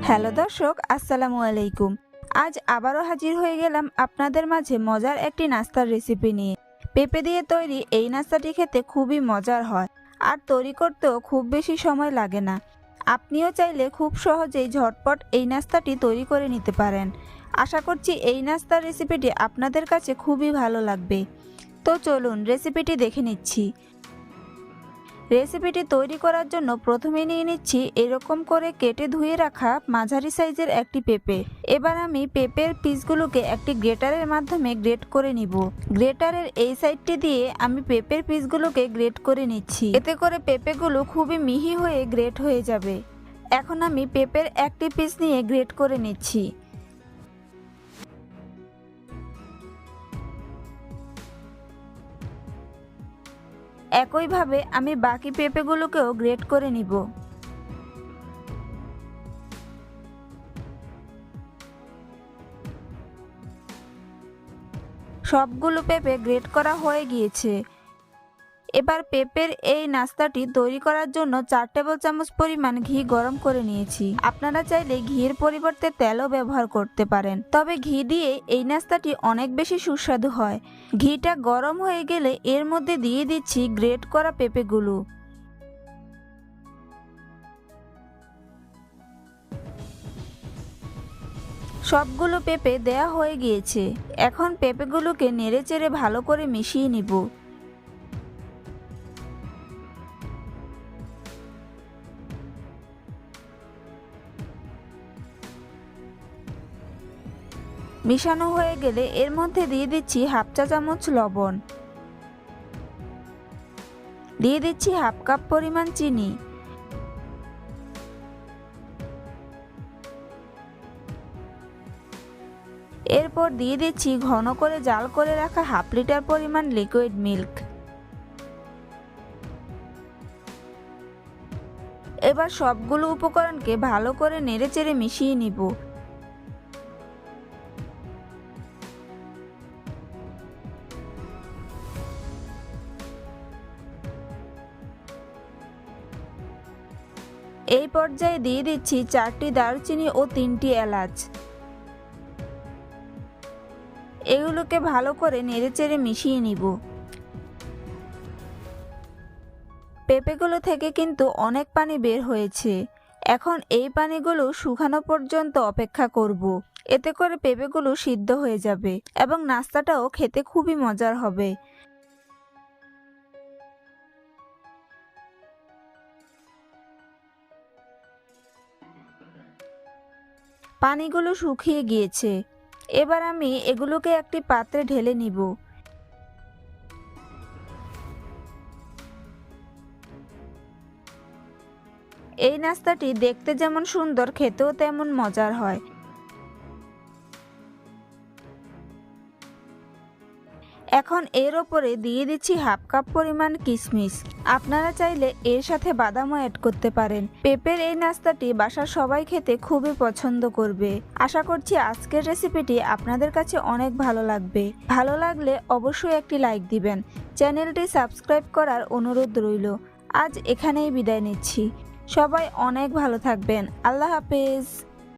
Hello দর্শক, আসসালামু আলাইকুম। আজ আবারও হাজির হয়ে গেলাম আপনাদের মাঝে মজার একটি নাস্তার রেসিপি নিয়ে। পেঁপে দিয়ে তৈরি এই নাস্তাটি খেতে খুবই মজার হয়, আর তৈরি করতেও খুব বেশি সময় লাগে না। আপনিও চাইলে খুব সহজেই ঝটপট এই নাস্তাটি তৈরি করে নিতে পারেন। আশা করছি এই নাস্তার রেসিপিটি আপনাদের কাছে খুবই ভালো লাগবে। তো চলুন রেসিপিটি দেখে নিচ্ছি। রেসিপিটি তৈরি করার জন্য প্রথমে নিয়ে নিচ্ছি এরকম করে কেটে ধুয়ে রাখা মাঝারি সাইজের একটি পেঁপে। এবার আমি পেঁপের পিসগুলোকে একটি গ্রেটারের মাধ্যমে গ্রেট করে নিব। গ্রেটারের এই সাইডটি দিয়ে আমি পেঁপের পিসগুলোকে গ্রেট করে নিচ্ছি, এতে করে পেঁপেগুলো খুবই মিহি হয়ে গ্রেট হয়ে যাবে। এখন আমি পেঁপের একটি পিস নিয়ে গ্রেট করে নিচ্ছি। একইভাবে আমি বাকি পেঁপেগুলোকেও গ্রেট করে নিব। সবগুলো পেঁপে গ্রেট করা হয়ে গিয়েছে। এবার পেঁপের এই নাস্তাটি তৈরি করার জন্য 4 টেবিল চামচ পরিমাণ ঘি গরম করে নিয়েছি। আপনারা চাইলে ঘিয়ের পরিবর্তে তেলও ব্যবহার করতে পারেন, তবে ঘি দিয়ে এই নাস্তাটি অনেক বেশি সুস্বাদু হয়। ঘিটা গরম হয়ে গেলে এর মধ্যে দিয়ে দিচ্ছি গ্রেট করা পেঁপেগুলো। সবগুলো পেঁপে দেয়া হয়ে গিয়েছে। এখন পেঁপেগুলোকে নেড়েচেড়ে ভালো করে মিশিয়ে নিব। মিশানো হয়ে গেলে এর মধ্যে দিয়ে দিচ্ছি হাফ চা চামচ লবণ, দিয়ে দিচ্ছি হাফ কাপ পরিমাণ চিনি, এরপর দিয়ে দিচ্ছি ঘন করে জাল করে রাখা হাফ লিটার পরিমাণ লিকুইড মিল্ক। এবার সবগুলো উপকরণকে ভালো করে নেড়েচেড়ে মিশিয়ে নিব। এই পর্যায়ে দিয়ে দিচ্ছি 4টি দারুচিনি ও 3টি এলাচ। এগুলোকে ভালো করে নেড়েচেড়ে মিশিয়ে নিব। পেঁপেগুলো থেকে কিন্তু অনেক পানি বের হয়েছে। এখন এই পানিগুলো শুকানো পর্যন্ত অপেক্ষা করব। এতে করে পেঁপেগুলো সিদ্ধ হয়ে যাবে এবং নাস্তাটাও খেতে খুবই মজার হবে। পানিগুলো শুকিয়ে গিয়েছে। এবার আমি এগুলোকে একটি পাত্রে ঢেলে নিব। এই নাস্তাটি দেখতে যেমন সুন্দর, খেতেও তেমন মজার হয়। এখন এর ওপরে দিয়ে দিচ্ছি হাফ কাপ পরিমাণ কিশমিশ। আপনারা চাইলে এর সাথে বাদামও অ্যাড করতে পারেন। পেঁপের এই নাস্তাটি বাসার সবাই খেতে খুবই পছন্দ করবে। আশা করছি আজকের রেসিপিটি আপনাদের কাছে অনেক ভালো লাগবে। ভালো লাগলে অবশ্যই একটি লাইক দিবেন। চ্যানেলটি সাবস্ক্রাইব করার অনুরোধ রইল। আজ এখানেই বিদায় নিচ্ছি। সবাই অনেক ভালো থাকবেন। আল্লাহ হাফেজ।